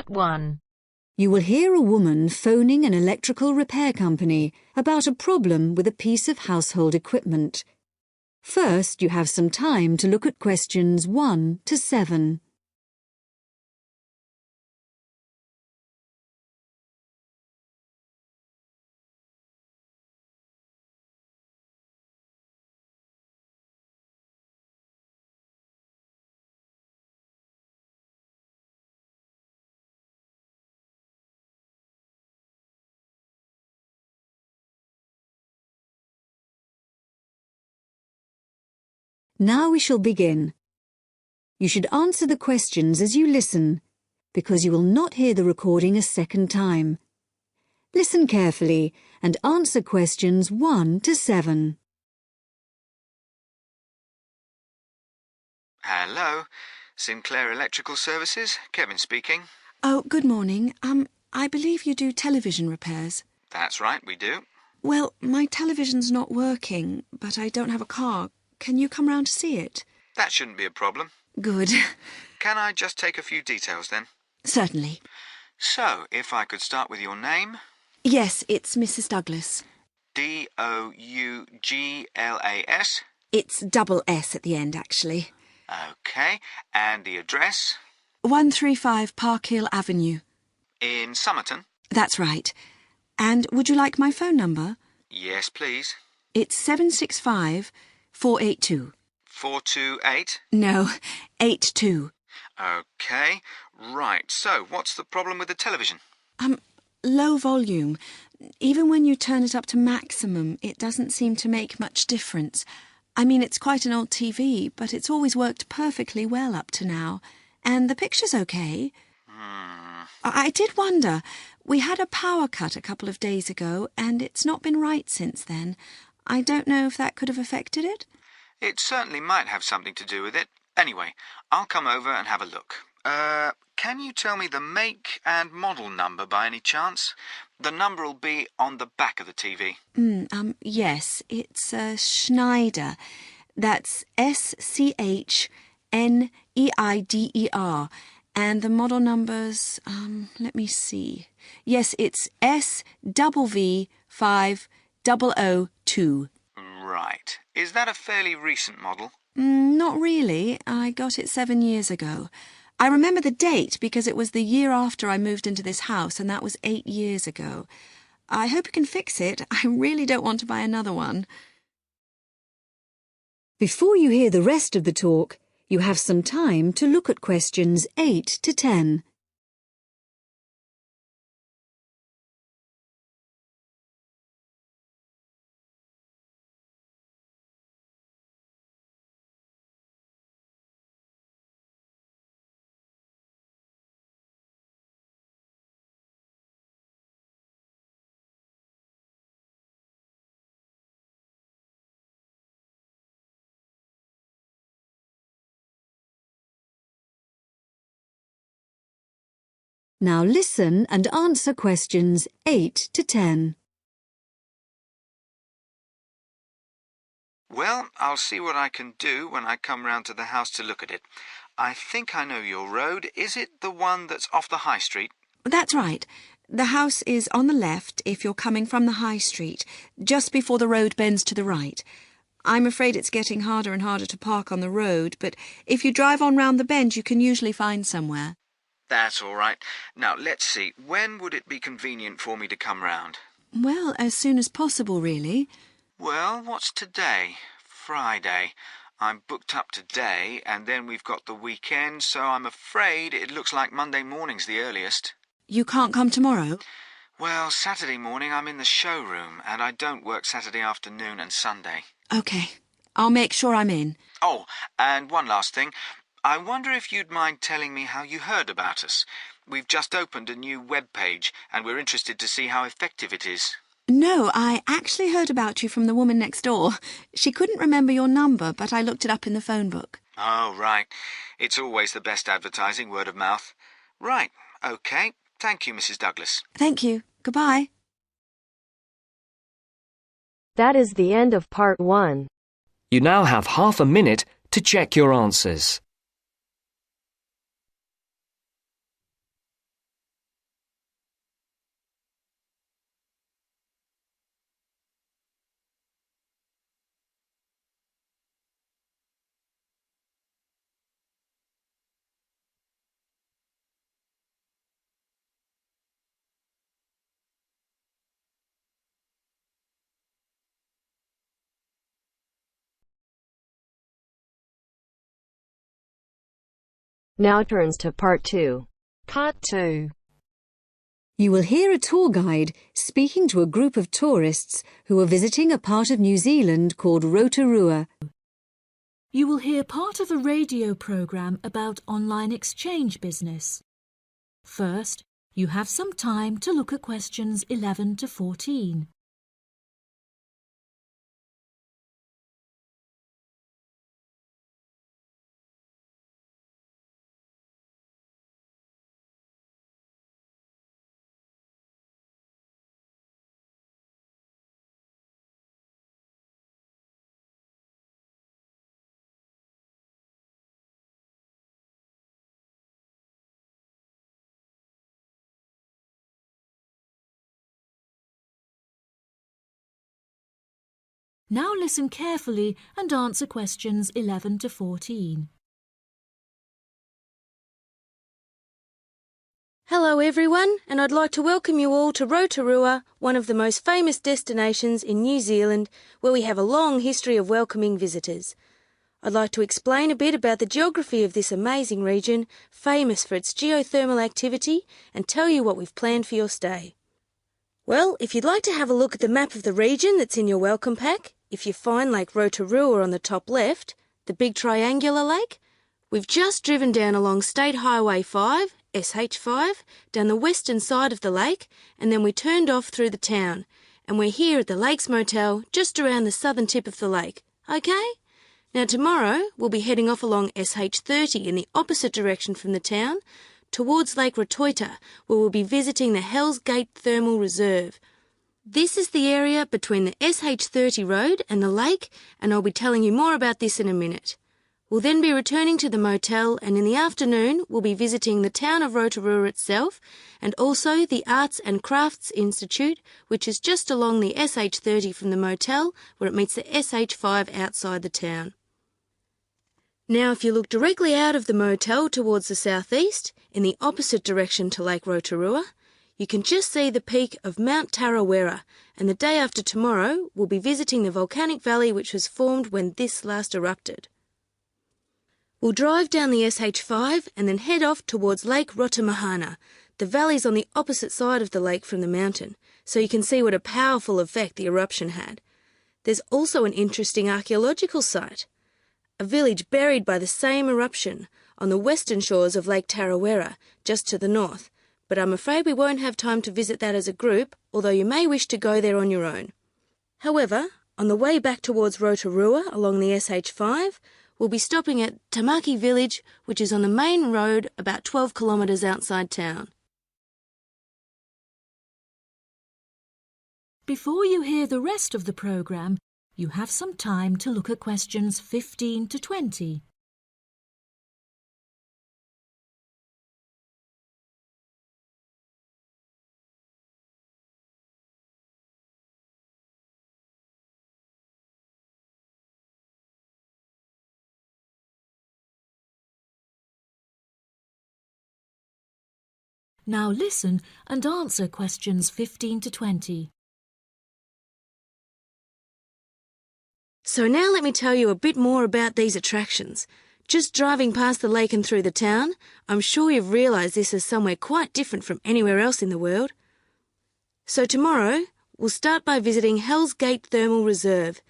Part 1. You will hear a woman phoning an electrical repair company about a problem with a piece of household equipment. First, you have some time to look at questions 1 to 7. Now we shall begin. You should answer the questions as you listen, because you will not hear the recording a second time. Listen carefully and answer questions 1 to 7. Hello, Sinclair Electrical Services, Kevin speaking. Oh, good morning. I believe you do television repairs. That's right, we do. Well, my television's not working, but I don't have a car. Can you come round to see it? That shouldn't be a problem. Good. Can I just take a few details then? Certainly. So, if I could start with your name? Yes, it's Mrs. Douglas. Douglas? It's double S at the end, actually. OK, and the address? 135 Park Hill Avenue. In Somerton? That's right. And would you like my phone number? Yes, please. It's 765-482. 428? No, 82. OK, right. So, what's the problem with the television? Low volume. Even when you turn it up to maximum, it doesn't seem to make much difference. I mean, it's quite an old TV, but it's always worked perfectly well up to now. And the picture's OK. I did wonder. We had a power cut a couple of days ago, and it's not been right since then. I don't know if that could have affected it. It certainly might have something to do with it. Anyway, I'll come over and have a look. Can you tell me the make and model number by any chance? The number will be on the back of the TV. Yes, it's Schneider. That's Schneider. And the model number's, let me see. Yes, it's SVV5002. Right. Is that a fairly recent model? Not really. I got it 7 years ago. I remember the date because it was the year after I moved into this house, and that was 8 years ago. I hope you can fix it. I really don't want to buy another one. Before you hear the rest of the talk, you have some time to look at questions 8 to 10. Now listen and answer questions 8 to 10. Well, I'll see what I can do when I come round to the house to look at it. I think I know your road. Is it the one that's off the high street? That's right. The house is on the left if you're coming from the high street, just before the road bends to the right. I'm afraid it's getting harder and harder to park on the road, but if you drive on round the bend, you can usually find somewhere. That's all right. Now, let's see. When would it be convenient for me to come round? Well, as soon as possible, really. Well, what's today? Friday. I'm booked up today, and then we've got the weekend, so I'm afraid it looks like Monday morning's the earliest. You can't come tomorrow? Well, Saturday morning I'm in the showroom, and I don't work Saturday afternoon and Sunday. OK. I'll make sure I'm in. Oh, and one last thing. I wonder if you'd mind telling me how you heard about us. We've just opened a new web page, and we're interested to see how effective it is. No, I actually heard about you from the woman next door. She couldn't remember your number, but I looked it up in the phone book. Oh, right. It's always the best advertising, word of mouth. Right, OK. Thank you, Mrs. Douglas. Thank you. Goodbye. That is the end of Part 1. You now have half a minute to check your answers. Now turns to part 2. Part 2. You will hear a tour guide speaking to a group of tourists who are visiting a part of New Zealand called Rotorua. You will hear part of a radio program about online exchange business. First, you have some time to look at questions 11 to 14. Now listen carefully and answer questions 11 to 14. Hello everyone, and I'd like to welcome you all to Rotorua, one of the most famous destinations in New Zealand, where we have a long history of welcoming visitors. I'd like to explain a bit about the geography of this amazing region, famous for its geothermal activity, and tell you what we've planned for your stay. Well, if you'd like to have a look at the map of the region that's in your welcome pack, if you find Lake Rotorua on the top left, the big triangular lake, we've just driven down along State Highway 5, SH5, down the western side of the lake, and then we turned off through the town, and we're here at the Lakes Motel just around the southern tip of the lake, okay? Now tomorrow we'll be heading off along SH30 in the opposite direction from the town, towards Lake Rotoita, where we'll be visiting the Hells Gate Thermal Reserve. This is the area between the SH30 road and the lake, and I'll be telling you more about this in a minute. We'll then be returning to the motel, and in the afternoon we'll be visiting the town of Rotorua itself, and also the Arts and Crafts Institute, which is just along the SH30 from the motel, where it meets the SH5 outside the town. Now if you look directly out of the motel towards the southeast, in the opposite direction to Lake Rotorua, you can just see the peak of Mount Tarawera, and the day after tomorrow we'll be visiting the volcanic valley which was formed when this last erupted. We'll drive down the SH5 and then head off towards Lake Rotomahana. The valley's on the opposite side of the lake from the mountain, so you can see what a powerful effect the eruption had. There's also an interesting archaeological site, a village buried by the same eruption on the western shores of Lake Tarawera, just to the north, but I'm afraid we won't have time to visit that as a group, although you may wish to go there on your own. However, on the way back towards Rotorua along the SH5, we'll be stopping at Tamaki village, which is on the main road about 12 kilometres outside town. Before you hear the rest of the programme, you have some time to look at questions 15 to 20. Now listen and answer questions 15 to 20. So now let me tell you a bit more about these attractions. Just driving past the lake and through the town, I'm sure you've realised this is somewhere quite different from anywhere else in the world. So tomorrow, we'll start by visiting Hells Gate Thermal Reserve.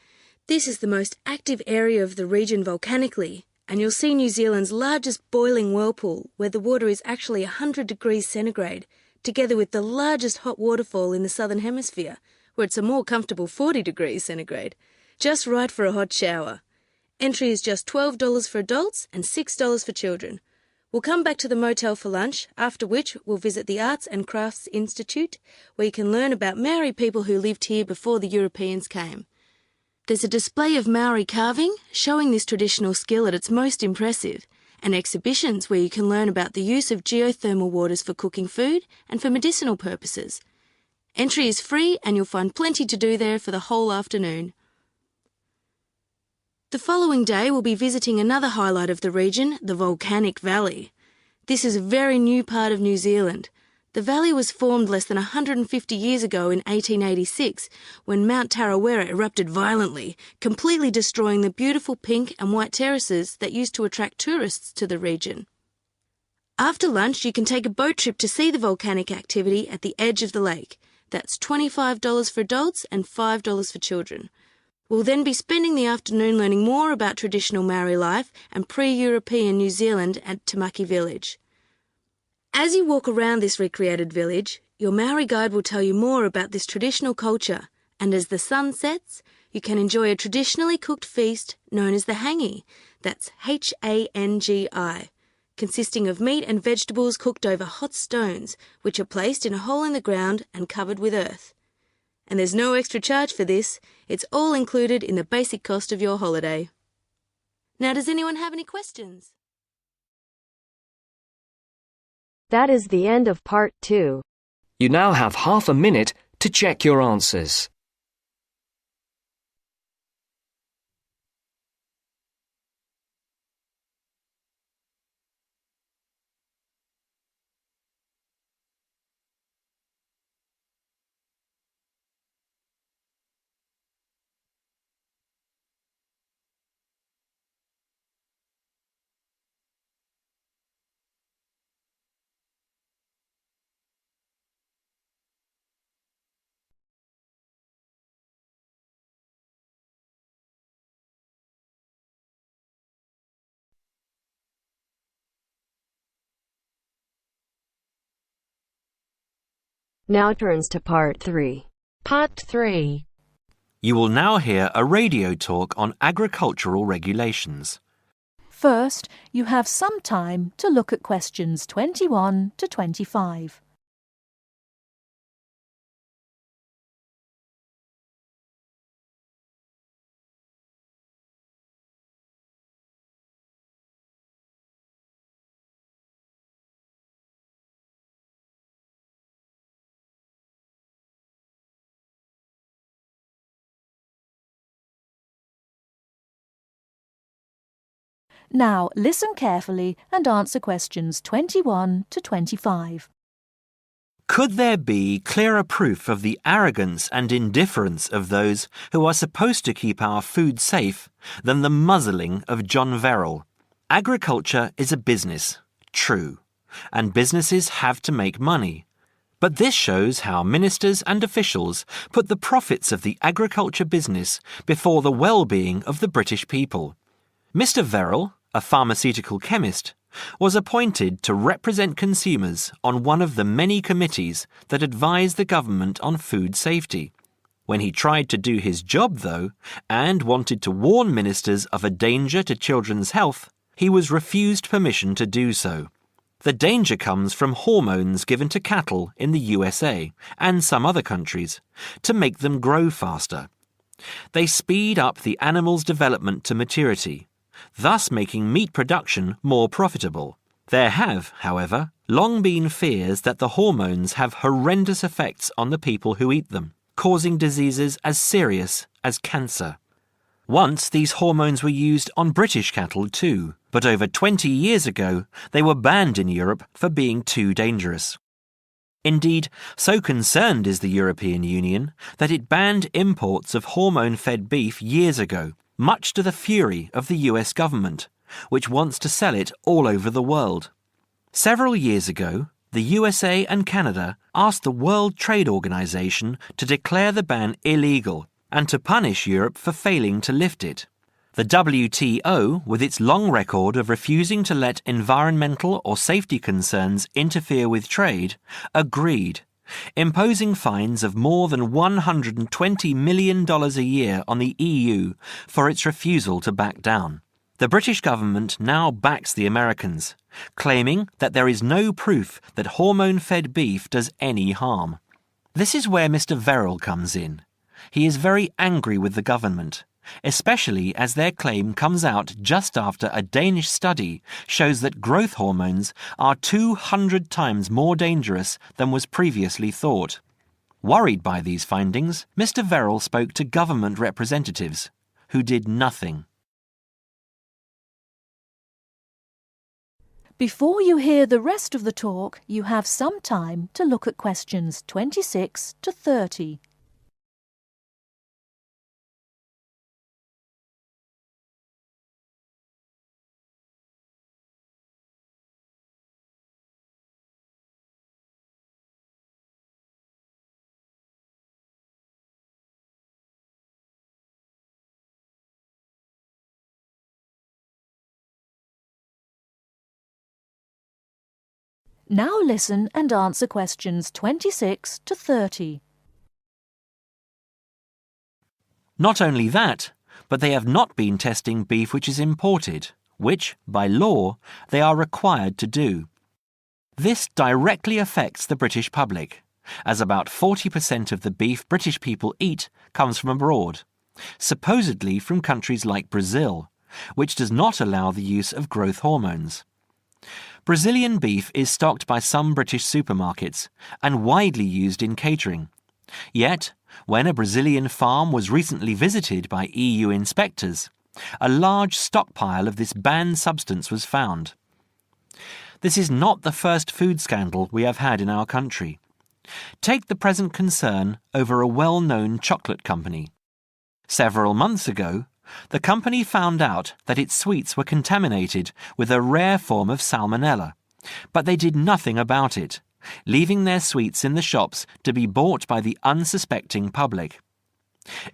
This is the most active area of the region volcanically, and you'll see New Zealand's largest boiling whirlpool, where the water is actually 100 degrees centigrade, together with the largest hot waterfall in the southern hemisphere, where it's a more comfortable 40 degrees centigrade. Just right for a hot shower. Entry is just $12 for adults and $6 for children. We'll come back to the motel for lunch, after which we'll visit the Arts and Crafts Institute, where you can learn about Maori people who lived here before the Europeans came. There's a display of Maori carving, showing this traditional skill at its most impressive, and exhibitions where you can learn about the use of geothermal waters for cooking food and for medicinal purposes. Entry is free and you'll find plenty to do there for the whole afternoon. The following day we'll be visiting another highlight of the region, the Volcanic Valley. This is a very new part of New Zealand. The valley was formed less than 150 years ago in 1886 when Mount Tarawera erupted violently, completely destroying the beautiful pink and white terraces that used to attract tourists to the region. After lunch, you can take a boat trip to see the volcanic activity at the edge of the lake. That's $25 for adults and $5 for children. We'll then be spending the afternoon learning more about traditional Maori life and pre-European New Zealand at Tamaki Village. As you walk around this recreated village, your Maori guide will tell you more about this traditional culture, and as the sun sets, you can enjoy a traditionally cooked feast known as the hangi, that's Hangi, consisting of meat and vegetables cooked over hot stones, which are placed in a hole in the ground and covered with earth. And there's no extra charge for this, it's all included in the basic cost of your holiday. Now, does anyone have any questions? That is the end of part 2. You now have half a minute to check your answers. Now turns to part 3. Part 3. You will now hear a radio talk on agricultural regulations. First, you have some time to look at questions 21 to 25. Now listen carefully and answer questions 21 to 25. Could there be clearer proof of the arrogance and indifference of those who are supposed to keep our food safe than the muzzling of John Verrill? Agriculture is a business, true, and businesses have to make money. But this shows how ministers and officials put the profits of the agriculture business before the well-being of the British people. Mr. Verrill, a pharmaceutical chemist, was appointed to represent consumers on one of the many committees that advise the government on food safety. When he tried to do his job, though, and wanted to warn ministers of a danger to children's health, he was refused permission to do so. The danger comes from hormones given to cattle in the USA and some other countries to make them grow faster. They speed up the animal's development to maturity, thus making meat production more profitable. There have, however, long been fears that the hormones have horrendous effects on the people who eat them, causing diseases as serious as cancer. Once these hormones were used on British cattle too, but over 20 years ago they were banned in Europe for being too dangerous. Indeed, so concerned is the European Union that it banned imports of hormone-fed beef years ago, much to the fury of the US government, which wants to sell it all over the world. Several years ago, the USA and Canada asked the World Trade Organization to declare the ban illegal and to punish Europe for failing to lift it. The WTO, with its long record of refusing to let environmental or safety concerns interfere with trade, agreed, imposing fines of more than $120 million a year on the EU for its refusal to back down. The British government now backs the Americans, claiming that there is no proof that hormone-fed beef does any harm. This is where Mr. Verrill comes in. He is very angry with the government, especially as their claim comes out just after a Danish study shows that growth hormones are 200 times more dangerous than was previously thought. Worried by these findings, Mr. Verrill spoke to government representatives, who did nothing. Before you hear the rest of the talk, you have some time to look at questions 26 to 30. Now listen and answer questions 26 to 30. Not only that, but they have not been testing beef which is imported, which, by law, they are required to do. This directly affects the British public, as about 40% of the beef British people eat comes from abroad, supposedly from countries like Brazil, which does not allow the use of growth hormones. Brazilian beef is stocked by some British supermarkets and widely used in catering. Yet, when a Brazilian farm was recently visited by EU inspectors, a large stockpile of this banned substance was found. This is not the first food scandal we have had in our country. Take the present concern over a well-known chocolate company. Several months ago, the company found out that its sweets were contaminated with a rare form of salmonella, but they did nothing about it, leaving their sweets in the shops to be bought by the unsuspecting public.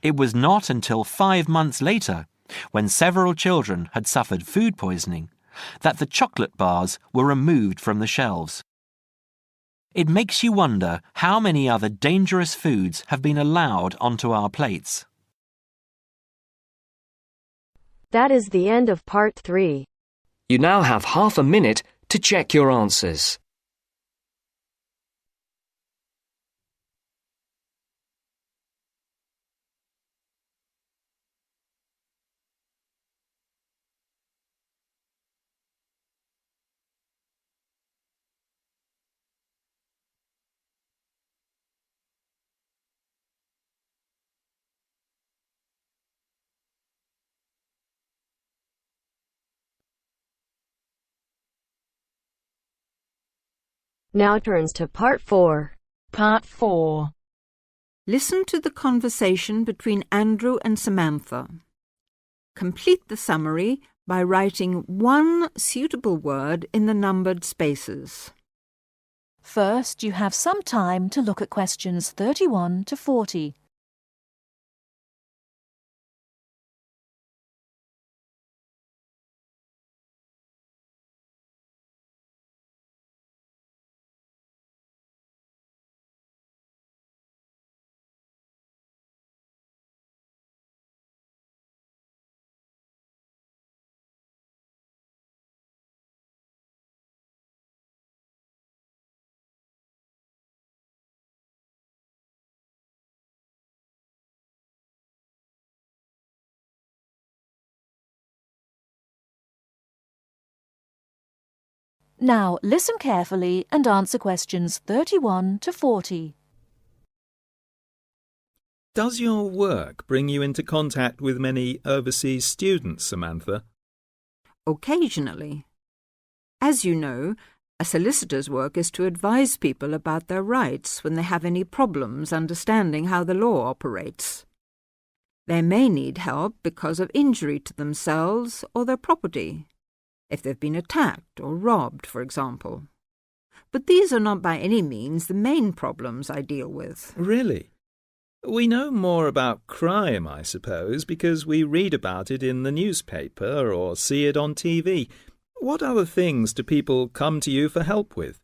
It was not until 5 months later, when several children had suffered food poisoning, that the chocolate bars were removed from the shelves. It makes you wonder how many other dangerous foods have been allowed onto our plates. That is the end of part 3. You now have half a minute to check your answers. Now turns to part 4. Part 4. Listen to the conversation between Andrew and Samantha. Complete the summary by writing one suitable word in the numbered spaces. First, you have some time to look at questions 31 to 40. Now listen carefully and answer questions 31 to 40. Does your work bring you into contact with many overseas students, Samantha? Occasionally. As you know, a solicitor's work is to advise people about their rights when they have any problems understanding how the law operates. They may need help because of injury to themselves or their property, if they've been attacked or robbed, for example. But these are not by any means the main problems I deal with. Really? We know more about crime, I suppose, because we read about it in the newspaper or see it on TV. What other things do people come to you for help with?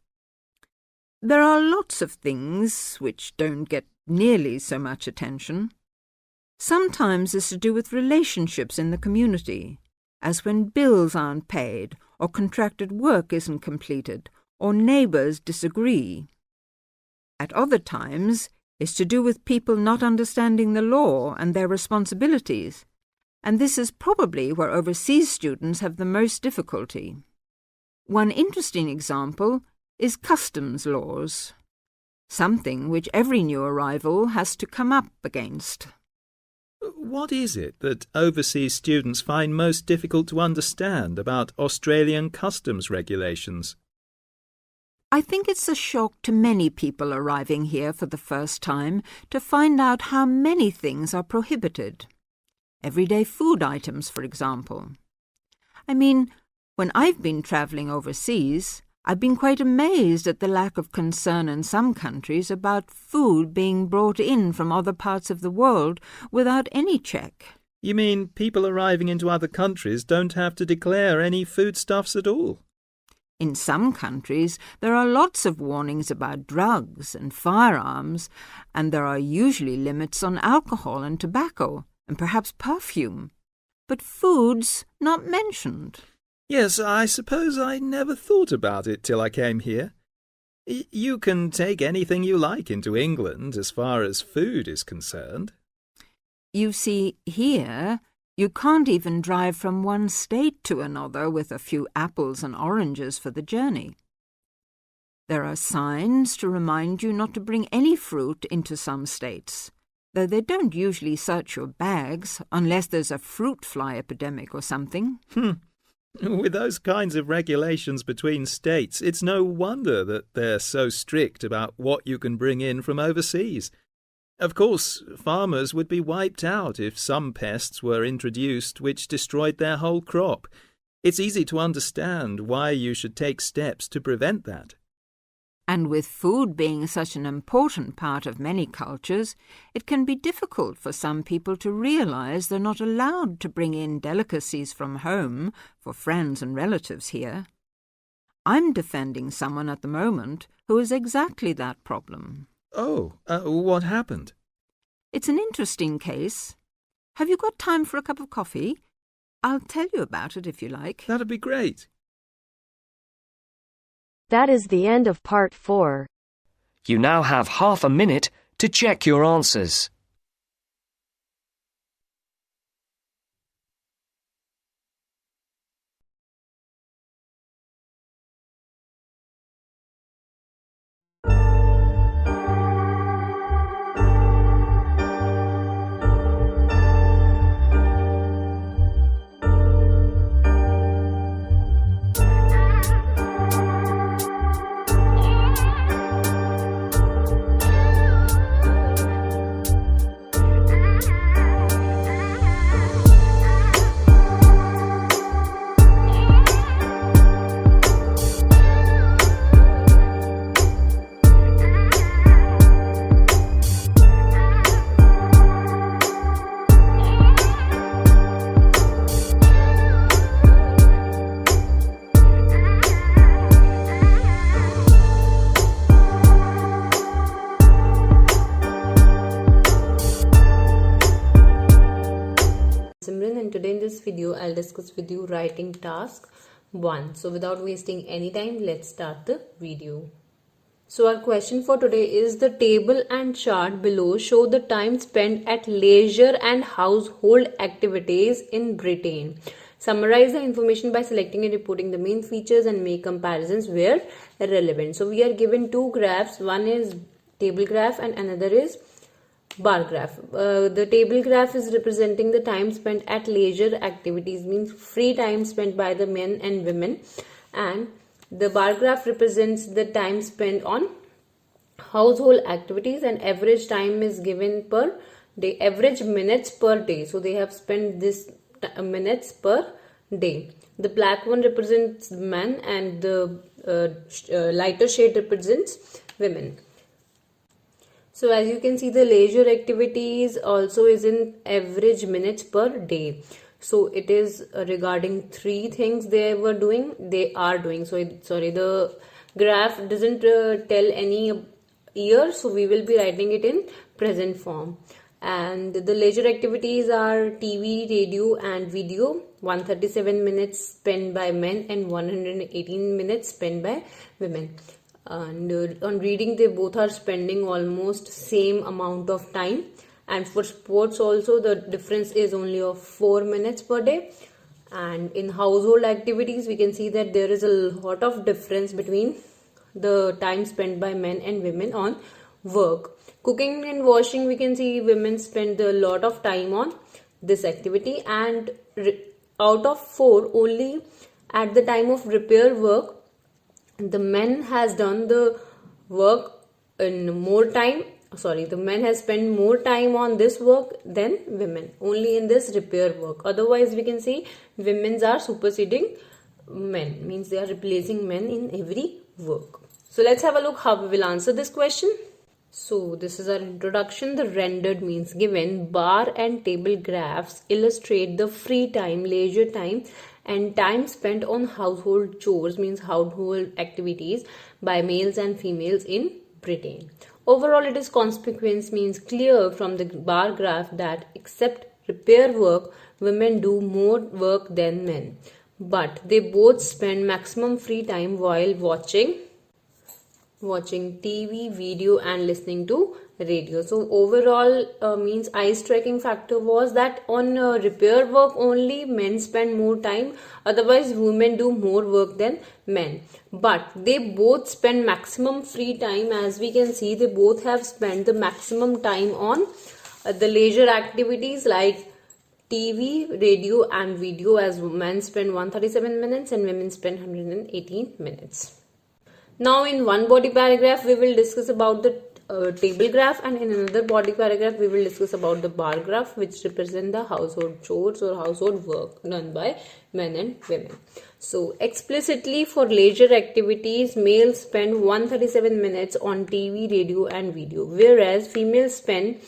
There are lots of things which don't get nearly so much attention. Sometimes it's to do with relationships in the community, as when bills aren't paid, or contracted work isn't completed, or neighbours disagree. At other times, it's to do with people not understanding the law and their responsibilities, and this is probably where overseas students have the most difficulty. One interesting example is customs laws, something which every new arrival has to come up against. What is it that overseas students find most difficult to understand about Australian customs regulations? I think it's a shock to many people arriving here for the first time to find out how many things are prohibited. Everyday food items, for example. I mean, when I've been travelling overseas, I've been quite amazed at the lack of concern in some countries about food being brought in from other parts of the world without any check. You mean people arriving into other countries don't have to declare any foodstuffs at all? In some countries, there are lots of warnings about drugs and firearms, and there are usually limits on alcohol and tobacco, and perhaps perfume. But food's not mentioned. Yes, I suppose I never thought about it till I came here. You can take anything you like into England as far as food is concerned. You see, here, you can't even drive from one state to another with a few apples and oranges for the journey. There are signs to remind you not to bring any fruit into some states, though they don't usually search your bags unless there's a fruit fly epidemic or something. With those kinds of regulations between states, it's no wonder that they're so strict about what you can bring in from overseas. Of course, farmers would be wiped out if some pests were introduced which destroyed their whole crop. It's easy to understand why you should take steps to prevent that. And with food being such an important part of many cultures, it can be difficult for some people to realize they're not allowed to bring in delicacies from home for friends and relatives here. I'm defending someone at the moment who has exactly that problem. Oh, what happened? It's an interesting case. Have you got time for a cup of coffee? I'll tell you about it if you like. That'd be great. That is the end of part 4. You now have half a minute to check your answers. And today in this video I'll discuss with you writing task 1. So without wasting any time, let's start the video. So our question for today is: the table and chart below show the time spent at leisure and household activities in Britain. Summarize the information by selecting and reporting the main features and make comparisons where relevant. So we are given two graphs. One is table graph and another is bar graph. The table graph is representing the time spent at leisure activities, means free time spent by the men and women, and the bar graph represents the time spent on household activities, and average time is given per day, average minutes per day. So they have spent this minutes per day. The black one represents men and the lighter shade represents women. So as you can see, the leisure activities also is in average minutes per day. So it is regarding 3 things they are doing. So the graph doesn't tell any year, so we will be writing it in present form. And the leisure activities are TV, radio and video. 137 minutes spent by men and 118 minutes spent by women. And on reading, they both are spending almost same amount of time. And for sports also, the difference is only of 4 minutes per day. And in household activities, we can see that there is a lot of difference between the time spent by men and women on work. Cooking and washing, we can see women spend a lot of time on this activity, and out of 4, only at the time of repair work, the men has done the work in more time. The men has spent more time on this work than women, only in this repair work. Otherwise, we can see women are superseding men, means they are replacing men in every work. So let's have a look how we will answer this question. So this is our introduction. The rendered means given bar and table graphs illustrate the free time, leisure time and time spent on household chores, means household activities, by males and females in Britain. Overall, it is conspicuous, means clear from the bar graph that except repair work, women do more work than men, but they both spend maximum free time while watching TV, video and listening to radio. So overall means eye striking factor was that on repair work only men spend more time, otherwise women do more work than men, but they both spend maximum free time. As we can see, they both have spent the maximum time on the leisure activities like TV, radio and video, as men spend 137 minutes and women spend 118 minutes. Now in one body paragraph we will discuss about the table graph, and in another body paragraph we will discuss about the bar graph, which represent the household chores or household work done by men and women. So explicitly, for leisure activities, males spend 137 minutes on TV, radio and video, whereas females spend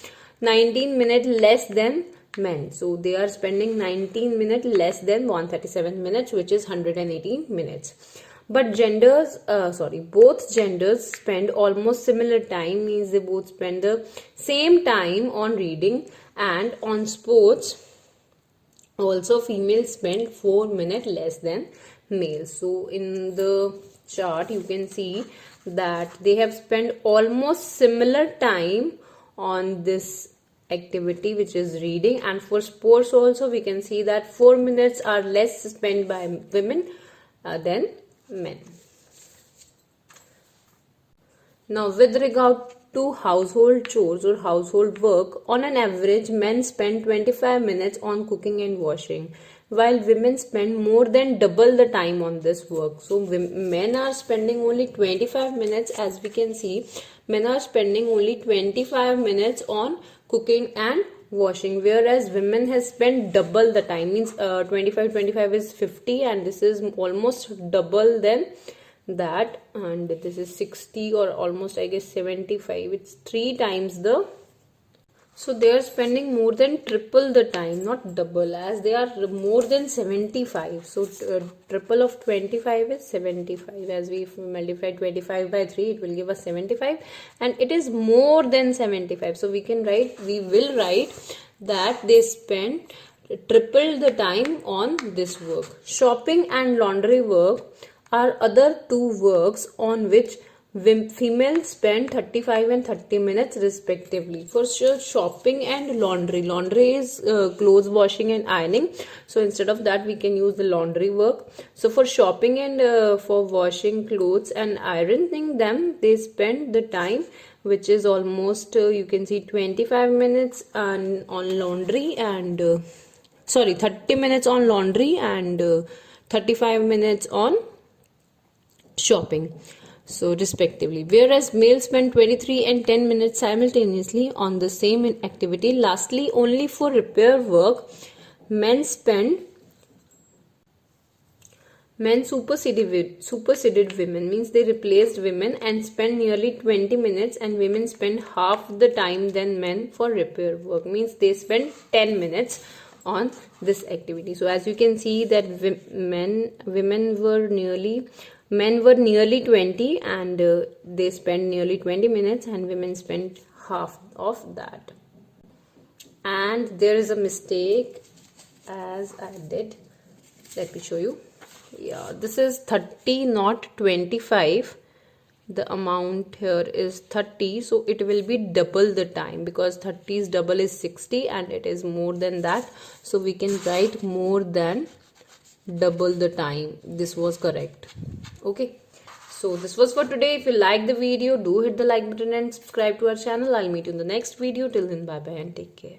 19 minutes less than men. So they are spending 19 minutes less than 137 minutes, which is 118 minutes. But both genders spend almost similar time, means they both spend the same time on reading and on sports. Also, females spend 4 minutes less than males. So in the chart you can see that they have spent almost similar time on this activity, which is reading, and for sports also we can see that 4 minutes are less spent by women than men. Now with regard to household chores or household work, on an average men spend 25 minutes on cooking and washing, while women spend more than double the time on this work. So men are spending only 25 minutes, as we can see, men are spending only 25 minutes on cooking and washing, whereas women has spent double the time, means 25 is 50 and this is almost double than that, and this is 60 or almost I guess 75. It's 3 times the, so they are spending more than triple the time, not double, as they are more than 75. So triple of 25 is 75. As we multiply 25 by 3, it will give us 75, and it is more than 75. So we will write that they spend triple the time on this work. Shopping and laundry work are other two works on which females spend 35 and 30 minutes respectively. For sure, shopping and laundry is clothes washing and ironing, so instead of that we can use the laundry work. So for shopping and for washing clothes and ironing them, they spend the time which is almost you can see 25 minutes on laundry and 30 minutes on laundry and 35 minutes on shopping, so respectively, whereas males spend 23 and 10 minutes simultaneously on the same activity. Lastly, only for repair work, men superseded women, means they replaced women and spend nearly 20 minutes, and women spend half the time than men for repair work, means they spend 10 minutes on this activity. So as you can see that men were nearly 20 and they spend nearly 20 minutes and women spend half of that. And there is a mistake as I did. Let me show you. Yeah, this is 30, not 25. The amount here is 30, so it will be double the time, because 30's double is 60 and it is more than that, so we can write more than double the time. This was correct. Okay, so this was for today. If you like the video, do hit the like button and subscribe to our channel. I'll meet you in the next video. Till then, bye bye and take care.